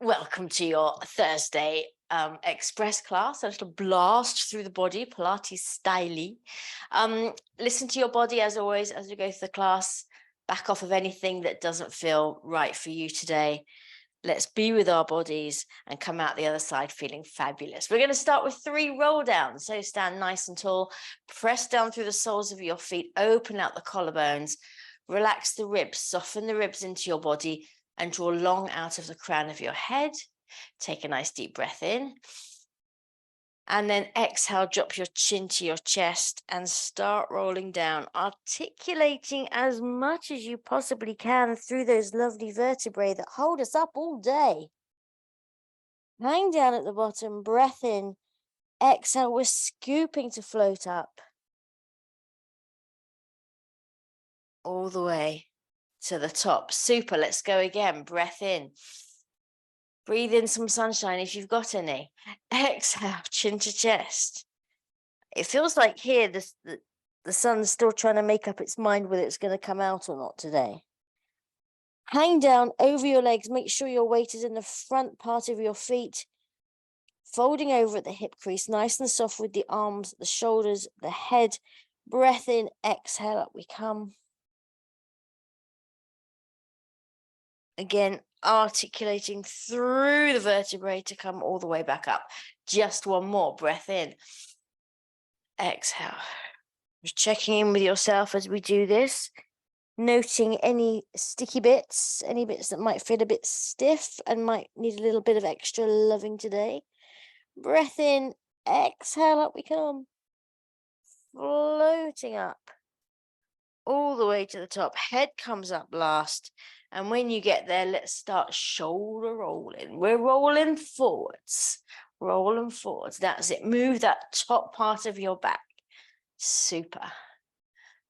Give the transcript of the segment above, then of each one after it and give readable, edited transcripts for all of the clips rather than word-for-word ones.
Welcome to your Thursday express class, a little blast through the body, Pilates style. Listen to your body as always as we go through the class. Back off of anything that doesn't feel right for you today. Let's be with our bodies and come out the other side feeling fabulous. We're going to start with 3 roll downs. So stand nice and tall, press down through the soles of your feet, open out the collarbones, relax the ribs, soften the ribs into your body, and draw long out of the crown of your head. Take a nice deep breath in. And then exhale, drop your chin to your chest and start rolling down, articulating as much as you possibly can through those lovely vertebrae that hold us up all day. Hang down at the bottom, breath in, exhale, we're scooping to float up. All the way to the top. Super, let's go again. Breath in. Breathe in some sunshine if you've got any. Exhale, chin to chest. It feels like here the sun's still trying to make up its mind whether it's going to come out or not today. Hang down over your legs. Make sure your weight is in the front part of your feet. Folding over at the hip crease, nice and soft with the arms, the shoulders, the head. Breath in, exhale, up we come. Again, articulating through the vertebrae to come all the way back up. Just one more breath in. Exhale. Just checking in with yourself as we do this. Noting any sticky bits, any bits that might feel a bit stiff and might need a little bit of extra loving today. Breath in, exhale, up we come. Floating up all the way to the top. Head comes up last. And when you get there, let's start shoulder rolling. We're rolling forwards, rolling forwards. That's it. Move that top part of your back. Super.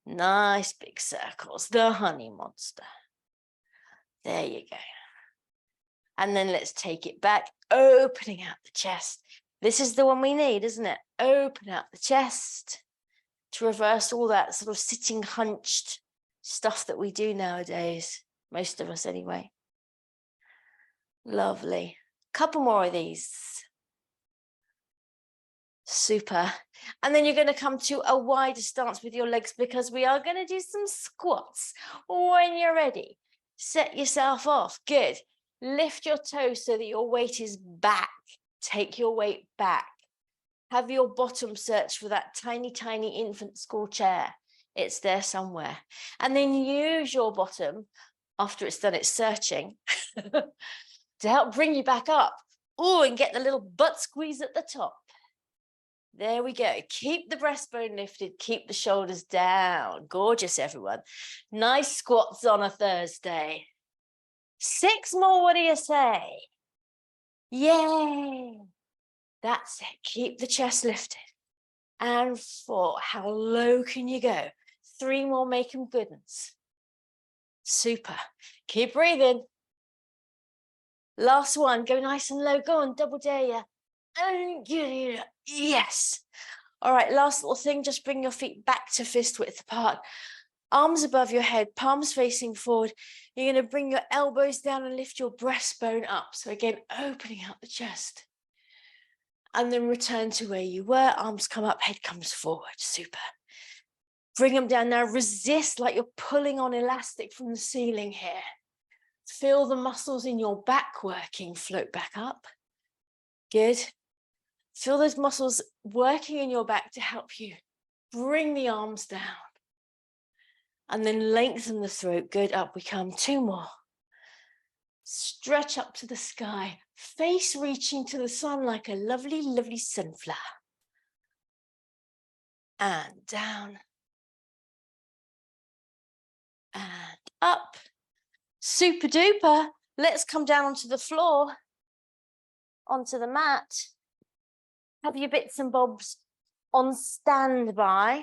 Nice big circles. The honey monster. There you go. And then let's take it back, opening out the chest. This is the one we need, isn't it? Open out the chest to reverse all that sort of sitting hunched stuff that we do nowadays. Most of us anyway. Lovely. Couple more of these. Super. And then you're going to come to a wider stance with your legs because we are going to do some squats. When you're ready, set yourself off. Good. Lift your toes so that your weight is back. Take your weight back. Have your bottom search for that tiny, tiny infant school chair. It's there somewhere. And then use your bottom after it's done its searching to help bring you back up. Oh, and get the little butt squeeze at the top. There we go. Keep the breastbone lifted. Keep the shoulders down. Gorgeous, everyone. Nice squats on a Thursday. 6 more, what do you say? Yay. That's it. Keep the chest lifted. And 4. How low can you go? 3 more, make them good ones. Super. Keep breathing. Last one. Go nice and low. Go on, double dare you. And yes. All right, last little thing. Just bring your feet back to fist width apart. Arms above your head, palms facing forward. You're going to bring your elbows down and lift your breastbone up. So again, opening out the chest. And then return to where you were. Arms come up, head comes forward. Super. Bring them down now. Resist like you're pulling on elastic from the ceiling here. Feel the muscles in your back working. Float back up. Good. Feel those muscles working in your back to help you bring the arms down. And then lengthen the throat. Good. Up we come. 2 more. Stretch up to the sky. Face reaching to the sun like a lovely, lovely sunflower. And down. And up. Super duper. Let's come down onto the floor, onto the mat. Have your bits and bobs on standby.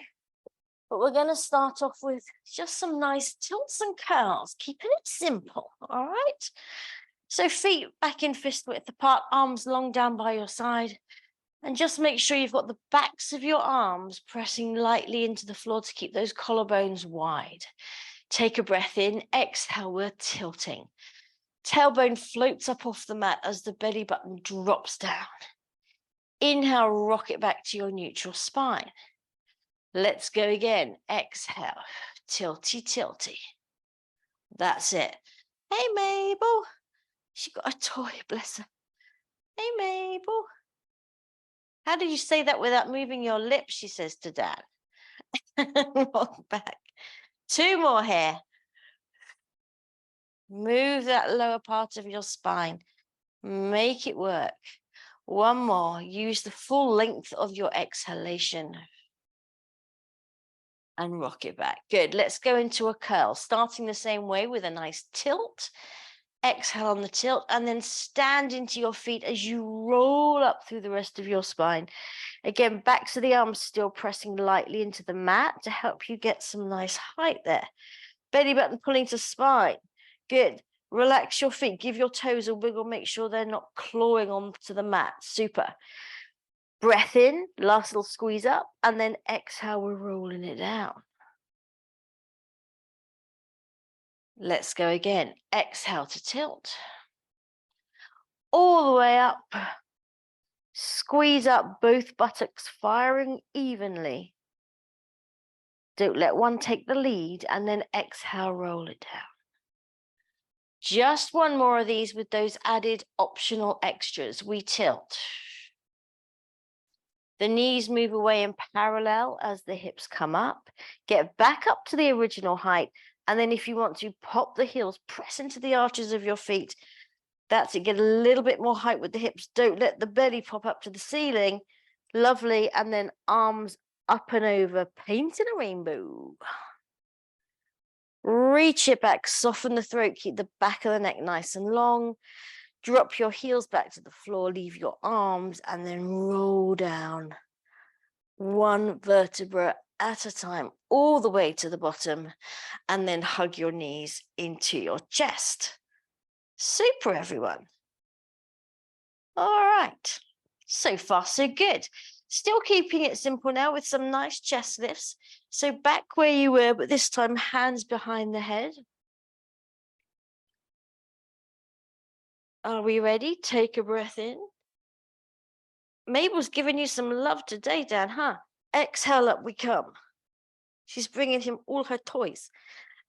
But we're going to start off with just some nice tilts and curls, keeping it simple, all right? So feet back in fist width apart, arms long down by your side. And just make sure you've got the backs of your arms pressing lightly into the floor to keep those collarbones wide. Take a breath in, exhale, we're tilting. Tailbone floats up off the mat as the belly button drops down. Inhale, rock it back to your neutral spine. Let's go again. Exhale, tilty, tilty. That's it. Hey, Mabel. She got a toy, bless her. Hey, Mabel. How did you say that without moving your lips, she says to Dad. Rock back. 2 more here. Move that lower part of your spine. Make it work. 1 more. Use the full length of your exhalation. And rock it back. Good. Let's go into a curl, starting the same way with a nice tilt. Exhale on the tilt, and then stand into your feet as you roll up through the rest of your spine. Again, backs of the arms still pressing lightly into the mat to help you get some nice height there. Belly button pulling to spine. Good. Relax your feet. Give your toes a wiggle. Make sure they're not clawing onto the mat. Super. Breath in, last little squeeze up, and then exhale, we're rolling it down. Let's go again. Exhale to tilt. All the way up. Squeeze up both buttocks, firing evenly. Don't let one take the lead, and then exhale, roll it down. Just 1 more of these with those added optional extras. We tilt. The knees move away in parallel as the hips come up. Get back up to the original height. And then if you want to, pop the heels, press into the arches of your feet. That's it. Get a little bit more height with the hips. Don't let the belly pop up to the ceiling. Lovely. And then arms up and over, painting a rainbow. Reach it back, soften the throat, keep the back of the neck nice and long. Drop your heels back to the floor, leave your arms, and then roll down 1 vertebra at a time, all the way to the bottom, and then hug your knees into your chest. Super, everyone. All right. So far, so good. Still keeping it simple now with some nice chest lifts. So back where you were, but this time hands behind the head. Are we ready? Take a breath in. Mabel's giving you some love today, Dan, huh? Exhale, up we come. She's bringing him all her toys.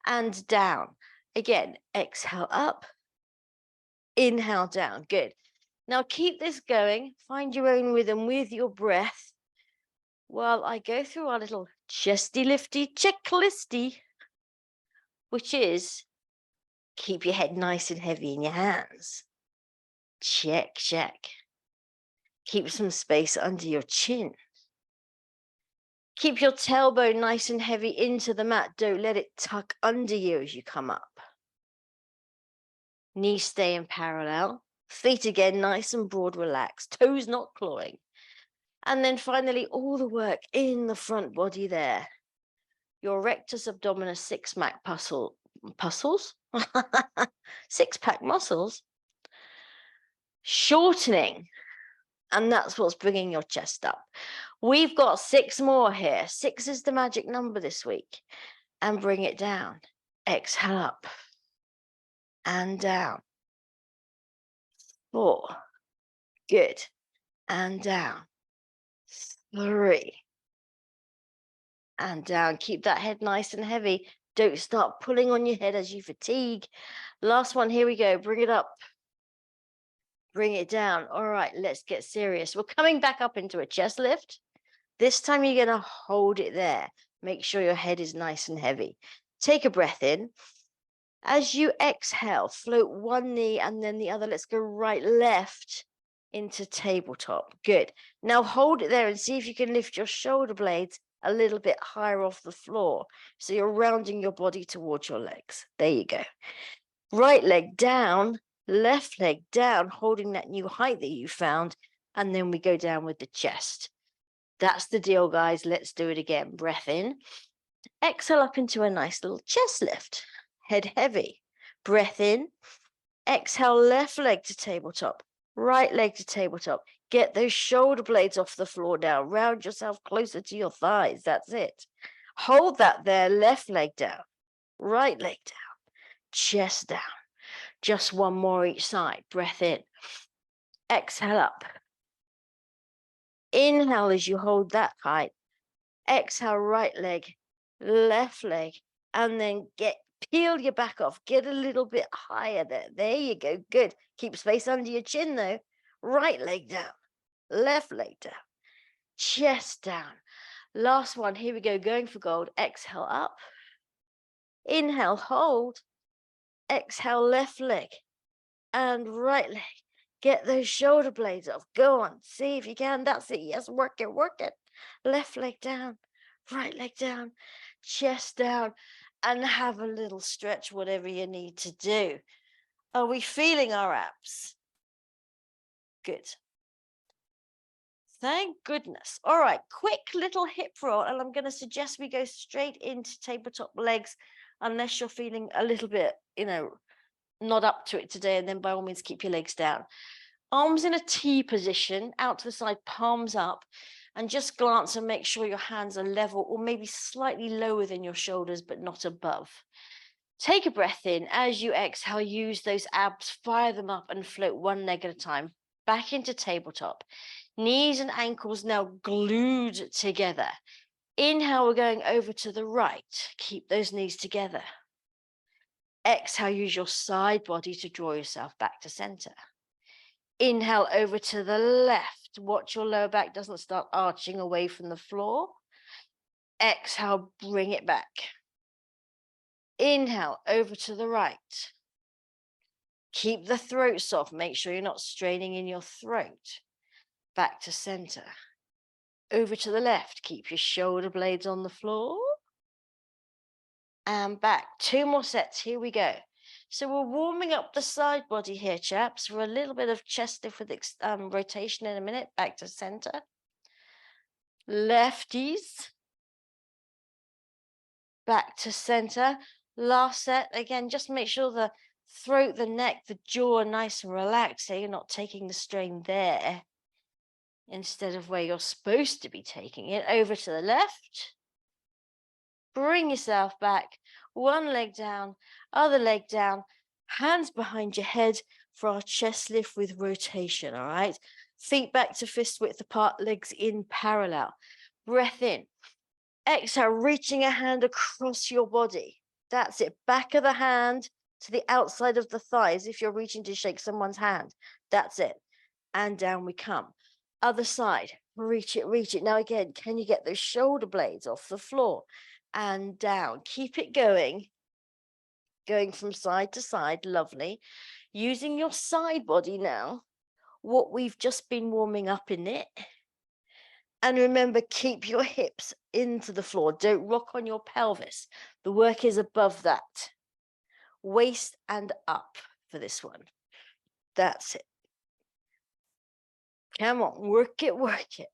And down. Again, exhale up. Inhale down. Good. Now keep this going. Find your own rhythm with your breath while I go through our little chesty lifty checklisty, which is keep your head nice and heavy in your hands. Check, check. Keep some space under your chin. Keep your tailbone nice and heavy into the mat. Don't let it tuck under you as you come up. Knees stay in parallel. Feet again nice and broad, relaxed. Toes not clawing. And then finally, all the work in the front body there. Your rectus abdominis six-pack muscles? Six-pack muscles. Shortening. And that's what's bringing your chest up. We've got 6 more here. 6 is the magic number this week. And bring it down. Exhale up. And down. 4. Good. And down. 3. And down. Keep that head nice and heavy. Don't start pulling on your head as you fatigue. Last one. Here we go. Bring it up. Bring it down. All right, let's get serious. We're coming back up into a chest lift. This time you're going to hold it there. Make sure your head is nice and heavy. Take a breath in. As you exhale, float one knee and then the other. Let's go right, left into tabletop. Good. Now hold it there and see if you can lift your shoulder blades a little bit higher off the floor. So you're rounding your body towards your legs. There you go. Right leg down. Left leg down, holding that new height that you found, and then we go down with the chest. That's the deal, guys. Let's do it again. Breath in. Exhale up into a nice little chest lift. Head heavy. Breath in. Exhale, left leg to tabletop. Right leg to tabletop. Get those shoulder blades off the floor now. Round yourself closer to your thighs. That's it. Hold that there. Left leg down. Right leg down. Chest down. Just one more each side. Breath in. Exhale up. Inhale as you hold that height. Exhale, right leg, left leg, and then peel your back off. Get a little bit higher there. There you go. Good. Keep space under your chin though. Right leg down, left leg down, chest down. Last one. Here we go. Going for gold. Exhale up. Inhale, hold. Exhale, left leg and right leg. Get those shoulder blades off. Go on. See if you can. That's it. Yes, work it, work it. Left leg down, right leg down, chest down, and have a little stretch, whatever you need to do. Are we feeling our abs? Good. Thank goodness. All right, quick little hip roll, and I'm going to suggest we go straight into tabletop legs, unless you're feeling a little bit, not up to it today, and then by all means keep your legs down. Arms in a T position, out to the side, palms up, and just glance and make sure your hands are level or maybe slightly lower than your shoulders, but not above. Take a breath in. As you exhale, use those abs, fire them up and float one leg at a time. Back into tabletop. Knees and ankles now glued together. Inhale, we're going over to the right. Keep those knees together. Exhale, use your side body to draw yourself back to center. Inhale over to the left. Watch your lower back doesn't start arching away from the floor. Exhale, bring it back. Inhale over to the right. Keep the throat soft. Make sure you're not straining in your throat. Back to center. Over to the left. Keep your shoulder blades on the floor. And back. 2 more sets. Here we go. So we're warming up the side body here, chaps, for a little bit of chest lift with rotation in a minute. Back to center. Lefties. Back to center. Last set. Again, just make sure the throat, the neck, the jaw are nice and relaxed, so you're not taking the strain there instead of where you're supposed to be taking it. Over to the left. Bring yourself back. One leg down, other leg down, hands behind your head for our chest lift with rotation, all right? Feet back to fist width apart, legs in parallel. Breath in. Exhale, reaching a hand across your body. That's it. Back of the hand to the outside of the thighs if you're reaching to shake someone's hand. That's it. And down we come. Other side. Reach it, reach it. Now again, can you get those shoulder blades off the floor? And down. Keep it going. Going from side to side. Lovely. Using your side body now. What we've just been warming up in it. And remember, keep your hips into the floor. Don't rock on your pelvis. The work is above that. Waist and up for this one. That's it. Come on, work it, work it.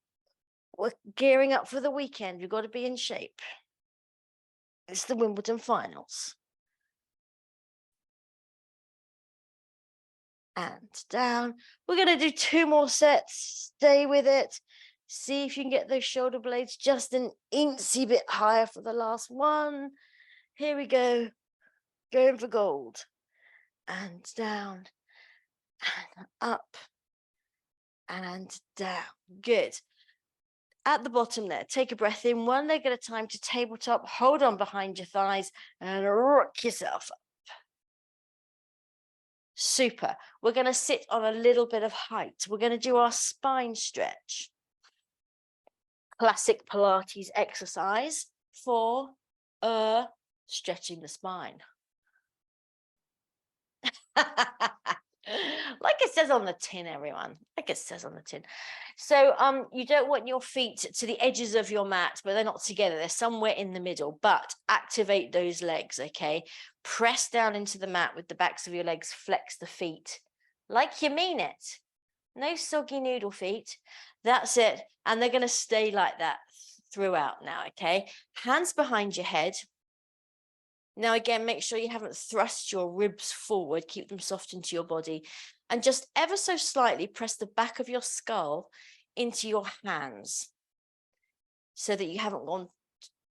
We're gearing up for the weekend. You've got to be in shape. It's the Wimbledon finals. And down. We're going to do 2 more sets. Stay with it. See if you can get those shoulder blades just an incy bit higher for the last one. Here we go. Going for gold. And down. And up. And down. Good. At the bottom there, take a breath in, one leg at a time to tabletop. Hold on behind your thighs and rock yourself up. Super. We're going to sit on a little bit of height. We're going to do our spine stretch. Classic Pilates exercise for stretching the spine. Like it says on the tin, everyone. Like it says on the tin. So you don't want your feet to the edges of your mat, but they're not together. They're somewhere in the middle. But activate those legs, okay? Press down into the mat with the backs of your legs. Flex the feet like you mean it. No soggy noodle feet. That's it. And they're going to stay like that throughout now, okay? Hands behind your head. Now, again, make sure you haven't thrust your ribs forward. Keep them soft into your body. And just ever so slightly press the back of your skull into your hands so that you haven't gone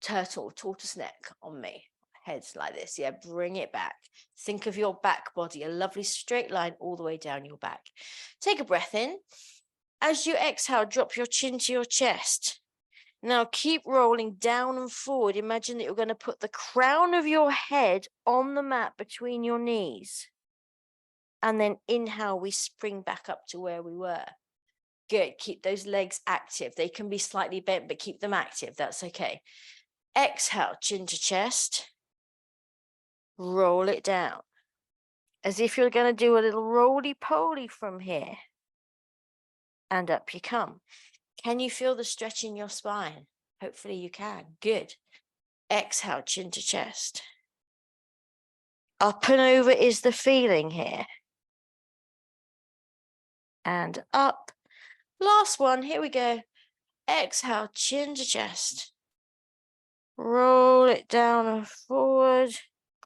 tortoise neck on me. heads like this. Yeah, bring it back. Think of your back body, a lovely straight line all the way down your back. Take a breath in. As you exhale, drop your chin to your chest. Now keep rolling down and forward. Imagine that you're going to put the crown of your head on the mat between your knees. And then inhale, we spring back up to where we were. Good. Keep those legs active. They can be slightly bent, but keep them active. That's okay. Exhale, chin to chest. Roll it down. As if you're going to do a little roly-poly from here. And up you come. Can you feel the stretch in your spine? Hopefully you can. Good. Exhale, chin to chest. Up and over is the feeling here. And up. Last one. Here we go. Exhale, chin to chest. Roll it down and forward.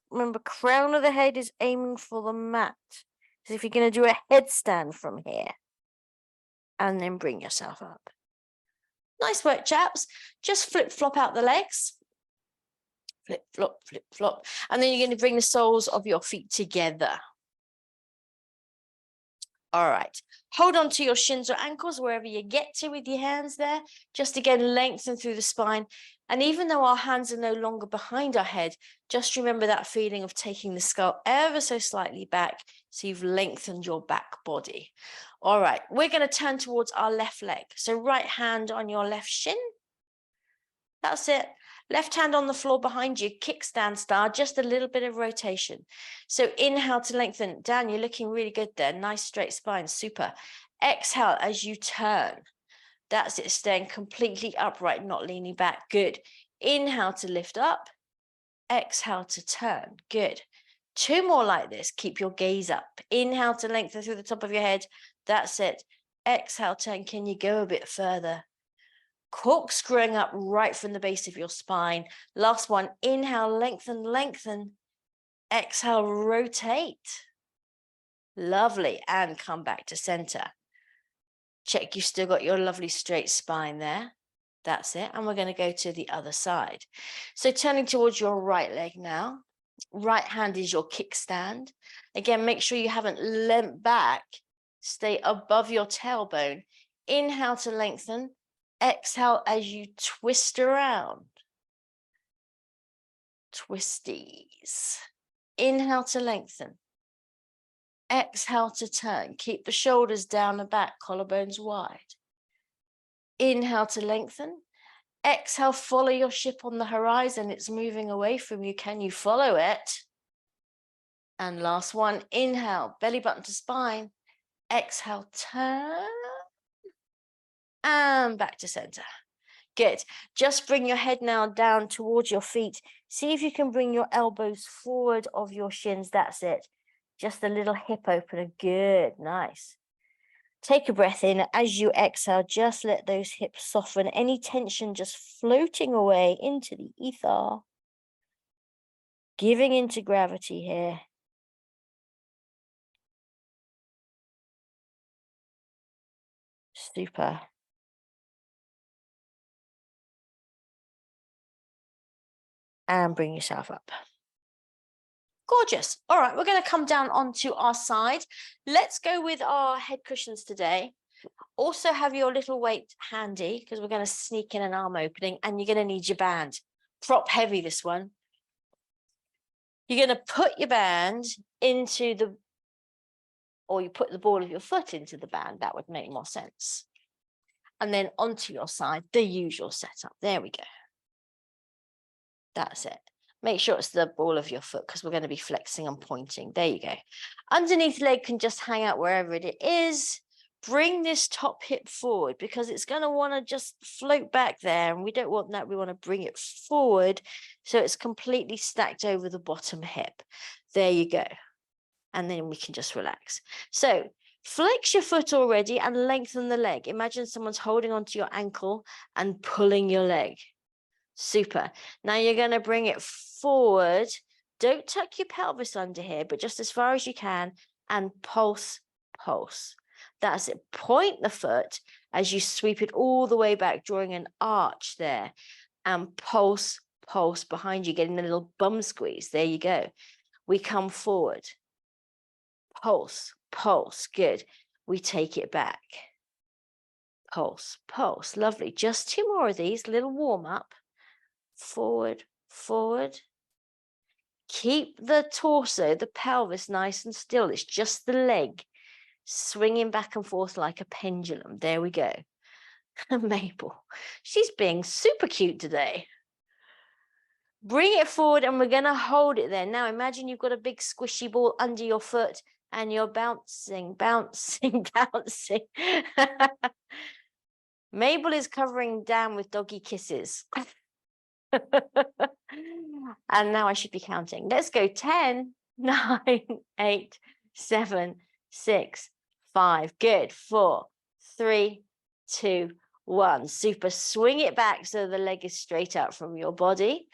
Remember, crown of the head is aiming for the mat. As if you're going to do a headstand from here. And then bring yourself up. Nice work, chaps. Just flip-flop out the legs. Flip-flop, flip-flop. And then you're going to bring the soles of your feet together. All right. Hold on to your shins or ankles wherever you get to with your hands there. Just again, lengthen through the spine. And even though our hands are no longer behind our head, just remember that feeling of taking the skull ever so slightly back so you've lengthened your back body. All right. We're going to turn towards our left leg. So right hand on your left shin. That's it. Left hand on the floor behind you, kickstand style, just a little bit of rotation. So inhale to lengthen. Dan, you're looking really good there. Nice straight spine. Super. Exhale as you turn. That's it. Staying completely upright, not leaning back. Good. Inhale to lift up. Exhale to turn. Good. 2 more like this. Keep your gaze up. Inhale to lengthen through the top of your head. That's it. Exhale, turn. Can you go a bit further? Corkscrewing up right from the base of your spine. Last one. Inhale, lengthen, lengthen. Exhale, rotate. Lovely. And come back to center. Check you've still got your lovely straight spine there. That's it. And we're going to go to the other side. So turning towards your right leg now. Right hand is your kickstand. Again, make sure you haven't leant back. Stay above your tailbone. Inhale to lengthen. Exhale as you twist around. Twisties. Inhale to lengthen. Exhale to turn. Keep the shoulders down and back, collarbones wide. Inhale to lengthen. Exhale, follow your ship on the horizon. It's moving away from you. Can you follow it? And last one. Inhale, belly button to spine. Exhale, turn. And back to center. Good. Just bring your head now down towards your feet. See if you can bring your elbows forward of your shins. That's it. Just a little hip opener. Good. Nice. Take a breath in. As you exhale, just let those hips soften. Any tension just floating away into the ether. Giving into gravity here. Super. And bring yourself up. Gorgeous. All right, we're going to come down onto our side. Let's go with our head cushions today. Also have your little weight handy because we're going to sneak in an arm opening and you're going to need your band. Prop heavy, this one. You're going to put your band into the, or you put the ball of your foot into the band. That would make more sense. And then onto your side, the usual setup. There we go. That's it. Make sure it's the ball of your foot because we're going to be flexing and pointing. There you go. Underneath leg can just hang out wherever it is. Bring this top hip forward because it's going to want to just float back there. And we don't want that. We want to bring it forward so it's completely stacked over the bottom hip. There you go. And then we can just relax. So flex your foot already and lengthen the leg. Imagine someone's holding onto your ankle and pulling your leg. Super. Now you're going to bring it forward. Don't tuck your pelvis under here, but just as far as you can and pulse, pulse. That's it. Point the foot as you sweep it all the way back, drawing an arch there and pulse, pulse behind you, getting a little bum squeeze. There you go. We come forward. Pulse, pulse, good. We take it back. Pulse, pulse, lovely. Just 2 more of these, little warm up. Forward, forward. Keep the torso, the pelvis nice and still. It's just the leg swinging back and forth like a pendulum. There we go. Mabel, she's being super cute today. Bring it forward and we're going to hold it there. Now imagine you've got a big squishy ball under your foot and you're bouncing, bouncing, bouncing. Mabel is covering down with doggy kisses. And now I should be counting. Let's go 10, 9, 8, 7, 6, 5. Good. 4, 3, 2, 1. Super. Swing it back so the leg is straight out from your body.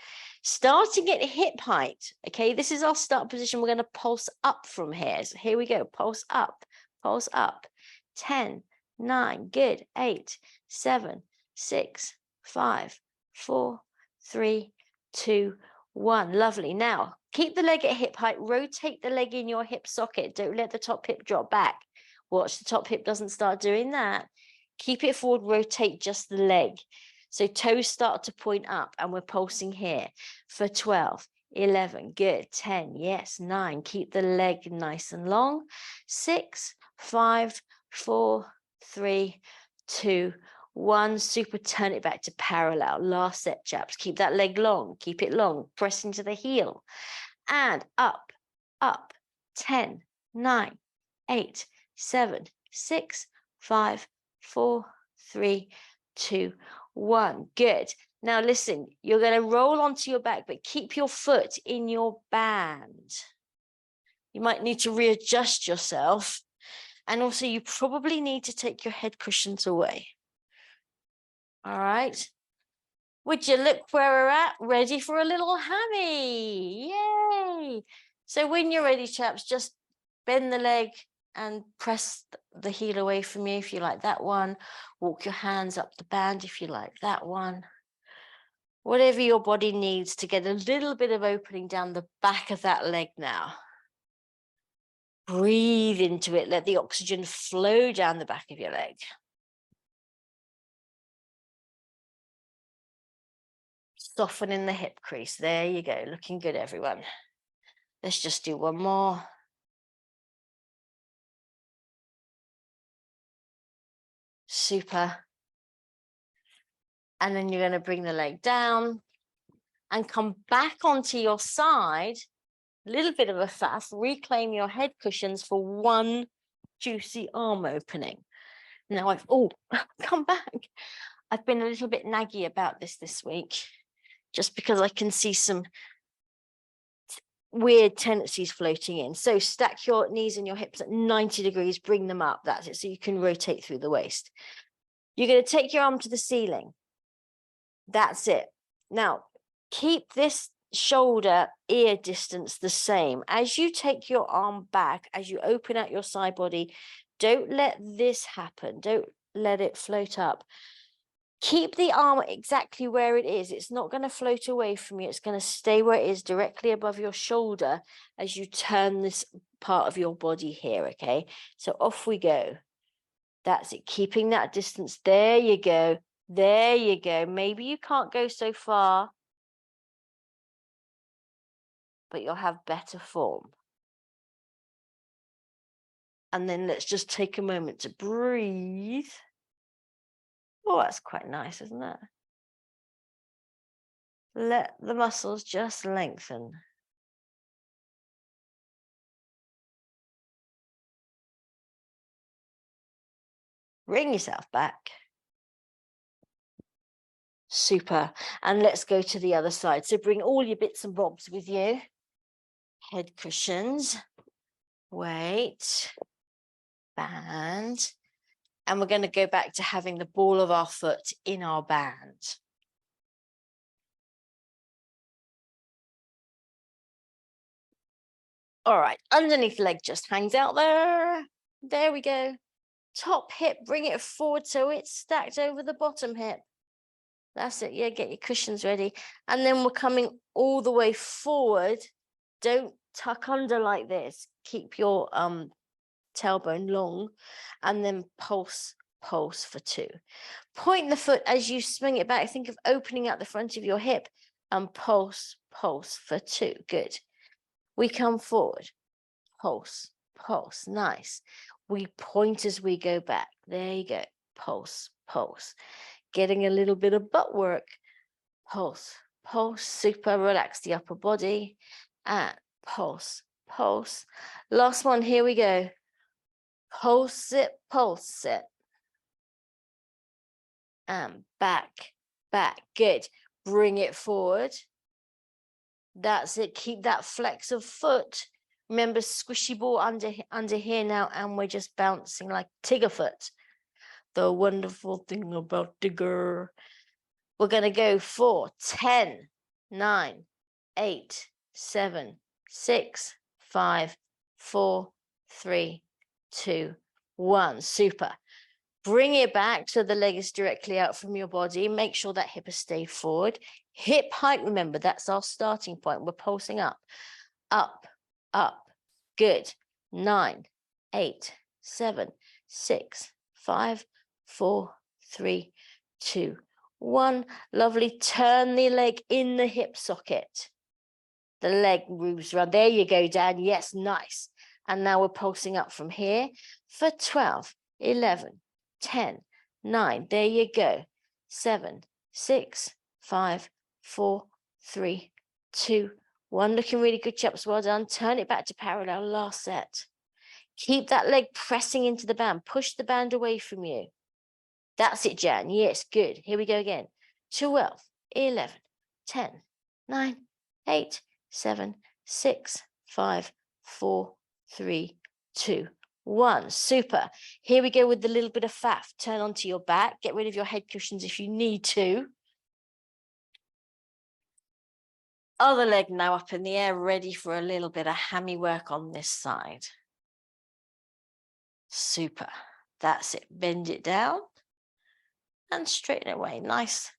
Starting at hip height. Okay, this is our start position. We're going to pulse up from here. So here we go. Pulse up. Pulse up. 10, 9. Good. 8, 7, 6, 5, 4, 3, 2, 1. Lovely. Now, keep the leg at hip height. Rotate the leg in your hip socket. Don't let the top hip drop back. Watch the top hip doesn't start doing that. Keep it forward. Rotate just the leg. So toes start to point up and we're pulsing here for 12, 11. Good. 10. Yes. 9. Keep the leg nice and long. 6, 5, 4, 3, 2, 1. Super. Turn it back to parallel. Last set, chaps. Keep that leg long. Keep it long. Press into the heel. And up, up. 10, 9, 8, 7, 6, 5, 4, 3, 2, 1. Good. Now listen, you're going to roll onto your back, but keep your foot in your band. You might need to readjust yourself. And also you probably need to take your head cushions away. All right. Would you look where we're at? Ready for a little hammy. Yay. So when you're ready, chaps, just bend the leg and press the heel away from you if you like that one. Walk your hands up the band if you like that one. Whatever your body needs to get a little bit of opening down the back of that leg now. Breathe into it. Let the oxygen flow down the back of your leg. Soften in the hip crease. There you go. Looking good, everyone. Let's just do one more. Super. And then you're going to bring the leg down and come back onto your side. A little bit of a faff. Reclaim your head cushions for one juicy arm opening. Now I've come back. I've been a little bit naggy about this week, just because I can see some weird tendencies floating in. So stack your knees and your hips at 90 degrees, bring them up. That's it. So you can rotate through the waist. You're going to take your arm to the ceiling. That's it. Now, keep this shoulder ear distance the same. As you take your arm back, as you open out your side body, don't let this happen. Don't let it float up. Keep the arm exactly where it is. It's not going to float away from you. It's going to stay where it is, directly above your shoulder as you turn this part of your body here, okay? So off we go. That's it. Keeping that distance. There you go. There you go. Maybe you can't go so far, but you'll have better form. And then let's just take a moment to breathe. Oh, that's quite nice, isn't it? Let the muscles just lengthen. Bring yourself back. Super. And let's go to the other side. So bring all your bits and bobs with you. Head cushions. Weight. Band. And we're going to go back to having the ball of our foot in our band. All right, underneath leg just hangs out there. There we go. Top hip, bring it forward so it's stacked over the bottom hip. That's it. Yeah, get your cushions ready. And then we're coming all the way forward. Don't tuck under like this. Keep your tailbone long, and then pulse for 2. Point the foot as you swing it back. Think of opening out the front of your hip, and pulse for 2. Good. We come forward, pulse. Nice. We point as we go back. There you go. Pulse. Getting a little bit of butt work. Pulse. Super. Relax the upper body. And pulse. Last one. Here we go. Pulse it. And back. Good. Bring it forward. That's it. Keep that flex of foot. Remember, squishy ball under here now, and we're just bouncing like Tigger foot. The wonderful thing about Tigger. We're going to go for 10, 9, 8, 7, 6, 5, 4, 3, 2, 1. Super. Bring it back so the leg is directly out from your body. Make sure that hip has stayed forward. Hip height, remember, that's our starting point. We're pulsing up. Good. 9, 8, 7, 6, 5, 4, 3, 2, 1. Lovely. Turn the leg in the hip socket. The leg moves around. There you go, Dan. Yes, nice. And now we're pulsing up from here for 12, 11, 10, 9. There you go. 7, 6, 5, 4, 3, 2, 1. Looking really good, chaps. Well done. Turn it back to parallel. Last set. Keep that leg pressing into the band. Push the band away from you. That's it, Jan. Yes, good. Here we go again. 12, 11, 10, 9, 8, 7, 6, 5, 4, 3, 2, 1. Super. Here we go with the little bit of faff. Turn onto your back. Get rid of your head cushions if you need to. Other leg now up in the air, ready for a little bit of hammy work on this side. Super. That's it. Bend it down and straighten away. Nice.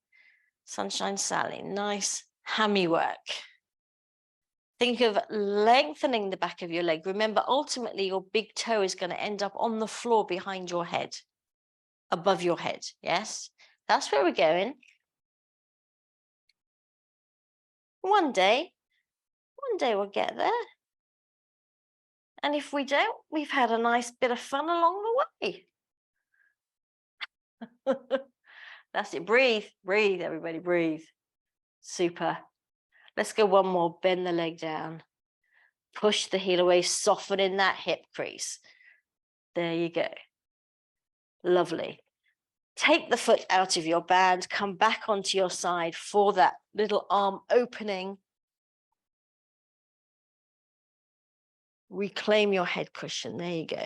Sunshine Sally. Nice hammy work. Think of lengthening the back of your leg. Remember, ultimately, your big toe is going to end up on the floor behind your head, above your head. Yes, that's where we're going. One day we'll get there. And if we don't, we've had a nice bit of fun along the way. That's it. Breathe, everybody, breathe. Super. Let's go one more. Bend the leg down. Push the heel away, soften in that hip crease. There you go. Lovely. Take the foot out of your band, come back onto your side for that little arm opening. Reclaim your head cushion. There you go.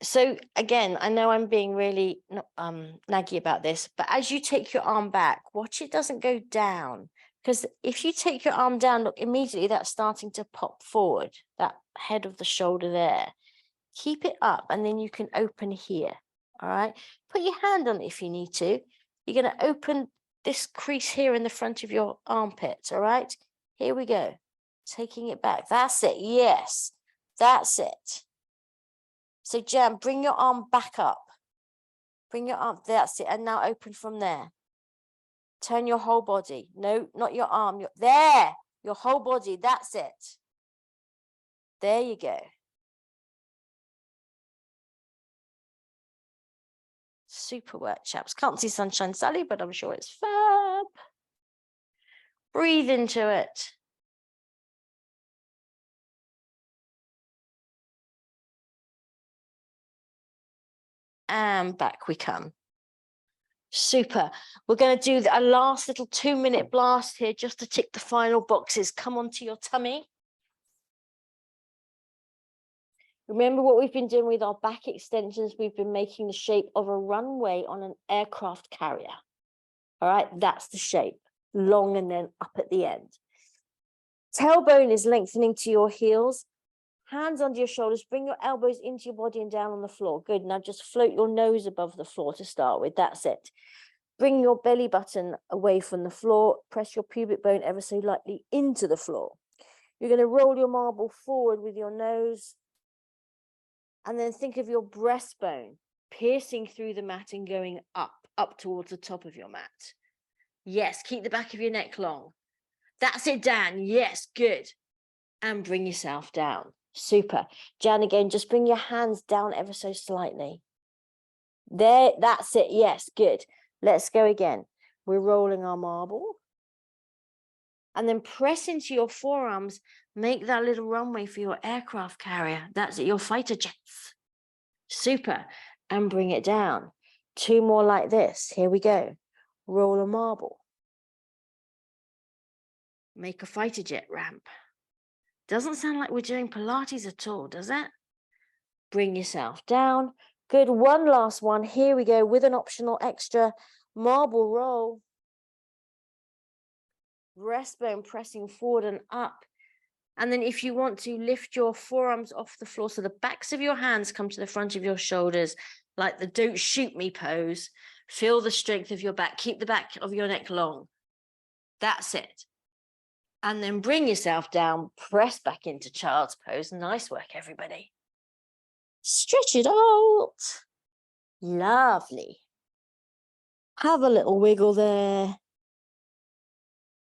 So again, I know I'm being really naggy about this, but as you take your arm back, watch it doesn't go down. Because if you take your arm down, look, immediately that's starting to pop forward, that head of the shoulder there. Keep it up, and then you can open here, all right? Put your hand on it if you need to. You're going to open this crease here in the front of your armpit, all right? Here we go. Taking it back. That's it. Yes, that's it. So, Jan, bring your arm back up. Bring your arm. That's it. And now open from there. Turn your whole body. No, not your arm. There. Your whole body. That's it. There you go. Super work, chaps. Can't see Sunshine Sally, but I'm sure it's fab. Breathe into it. And back we come. Super. We're going to do a last little 2-minute blast here just to tick the final boxes. Come onto your tummy. Remember what we've been doing with our back extensions? We've been making the shape of a runway on an aircraft carrier. All right, that's the shape. Long and then up at the end. Tailbone is lengthening to your heels. Hands under your shoulders, bring your elbows into your body and down on the floor. Good. Now just float your nose above the floor to start with. That's it. Bring your belly button away from the floor. Press your pubic bone ever so lightly into the floor. You're going to roll your marble forward with your nose. And then think of your breastbone piercing through the mat and going up towards the top of your mat. Yes, keep the back of your neck long. That's it, Dan. Yes, good. And bring yourself down. Super. Jan, again, just bring your hands down ever so slightly. There, that's it. Yes, good. Let's go again. We're rolling our marble. And then press into your forearms. Make that little runway for your aircraft carrier. That's it, your fighter jets. Super. And bring it down. 2 more like this. Here we go. Roll a marble. Make a fighter jet ramp. Doesn't sound like we're doing Pilates at all, does it? Bring yourself down. Good. One last one. Here we go with an optional extra marble roll. Breastbone pressing forward and up. And then if you want to, lift your forearms off the floor so the backs of your hands come to the front of your shoulders, like the don't shoot me pose. Feel the strength of your back. Keep the back of your neck long. That's it. And then bring yourself down, press back into child's pose. Nice work, everybody. Stretch it out. Lovely. Have a little wiggle there.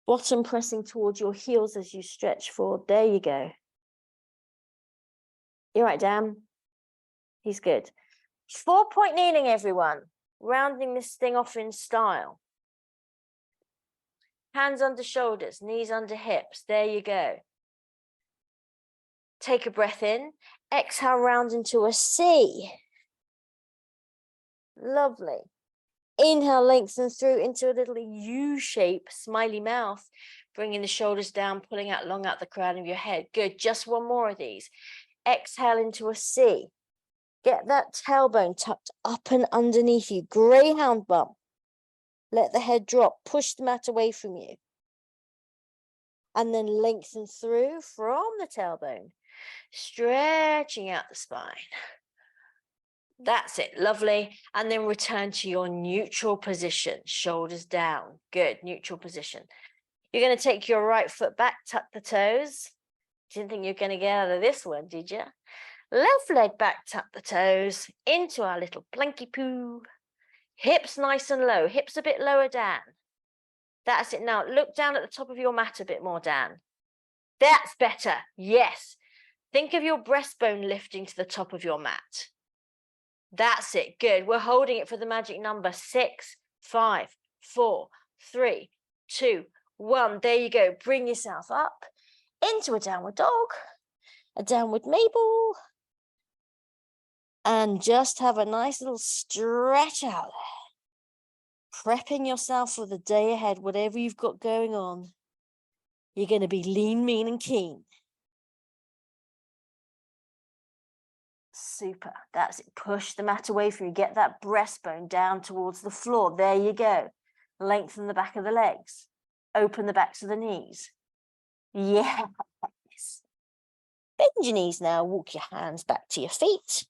Bottom pressing towards your heels as you stretch forward. There you go. You're right, Dan. He's good. 4-point kneeling, everyone. Rounding this thing off in style. Hands under shoulders, knees under hips. There you go. Take a breath in. Exhale, round into a C. Lovely. Inhale, lengthen through into a little U shape, smiley mouth. Bringing the shoulders down, pulling out long out the crown of your head. Good. Just one more of these. Exhale into a C. Get that tailbone tucked up and underneath you. Greyhound bump. Let the head drop. Push the mat away from you. And then lengthen through from the tailbone. Stretching out the spine. That's it. Lovely. And then return to your neutral position. Shoulders down. Good. Neutral position. You're going to take your right foot back. Tuck the toes. Didn't think you were going to get out of this one, did you? Left leg back. Tuck the toes. Into our little planky poo. Hips nice and low. Hips a bit lower, Dan. That's it. Now look down at the top of your mat a bit more, Dan. That's better. Yes. Think of your breastbone lifting to the top of your mat. That's it. Good. We're holding it for the magic number. 6, 5, 4, 3, 2, 1. There you go. Bring yourself up into a downward dog, a downward Mabel, and just have a nice little stretch out there. Prepping yourself for the day ahead, whatever you've got going on. You're going to be lean, mean, and keen. Super. That's it. Push the mat away from you. Get that breastbone down towards the floor. There you go. Lengthen the back of the legs. Open the backs of the knees. Yes. Bend your knees now. Walk your hands back to your feet.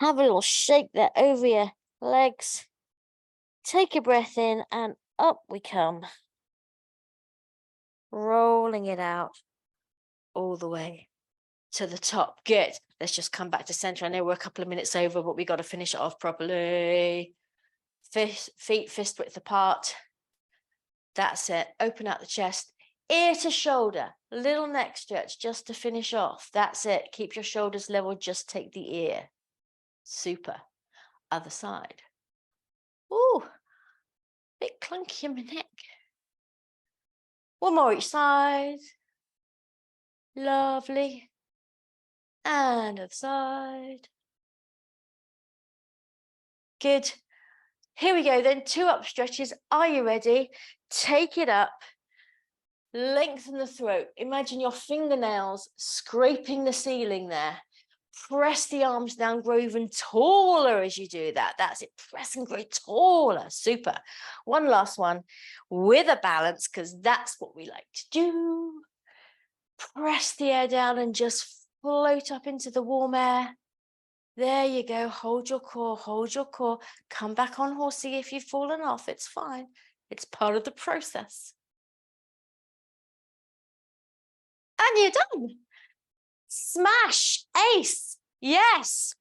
Have a little shake there over your legs. Take a breath in and up we come. Rolling it out all the way to the top. Good. Let's just come back to center. I know we're a couple of minutes over, but we got to finish it off properly. Feet fist width apart. That's it. Open out the chest, ear to shoulder, little neck stretch just to finish off. That's it. Keep your shoulders level. Just take the ear. Super. Other side. Ooh, bit clunky in my neck. One more each side. Lovely. And other side. Good. Here we go then. 2 up stretches. Are you ready? Take it up. Lengthen the throat. Imagine your fingernails scraping the ceiling there. Press the arms down, grow even taller as you do that. That's it. Press and grow taller. Super. One last one with a balance, because that's what we like to do. Press the air down and just float up into the warm air. There you go. Hold your core, hold your core. Come back on horsey if you've fallen off. It's fine. It's part of the process. And you're done. Smash, ace. Yes.